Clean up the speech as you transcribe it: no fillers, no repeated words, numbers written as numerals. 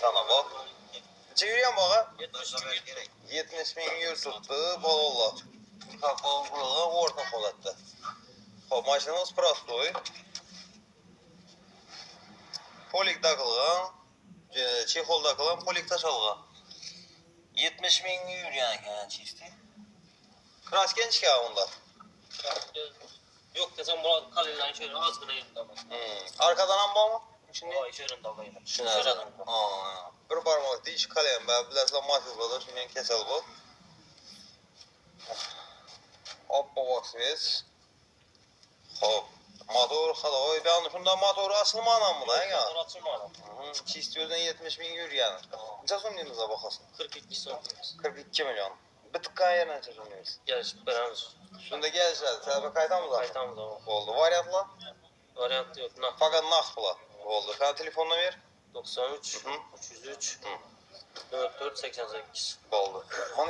sana bak. Neçe yürüyen bağa? 70 bin. 70 bin yür tuttu. Bol Kakol orta kolattı. Hop, maşinamız prostoy. Polik takılgan. Çexol takılgan, polik taşalgan. 70 bin yürüyen ekan çisti. Krasken çıkar onda. Yok desem buna kalırlar şöyle azgına yerinde ama. Arkadan amba mı? Şimdi şöyle dalayım. Şuna. Bir parmak diş kalem ben bilasla masızladı. Şimdi kesel bu. Hoppa boxes. Hop. Motor hadi ben şunda motoru açılmadan mı lan ya? Motor açılmadan. Çisti özden 70 bin yürüyen. Neçe somnimize bakasın? 42 son. 42 milyon. Bir tıkkan yerine neçe somnimiz? Geliş beramiz. Şunda gelişler. Sebep kaytamız var. Kaytamız ama. Oldu. Varyantla? Varyant yok. Nah. Fakat nakd pula. Oldu. Sen telefonunu ver. 93 303 44 88. Oldu. Onun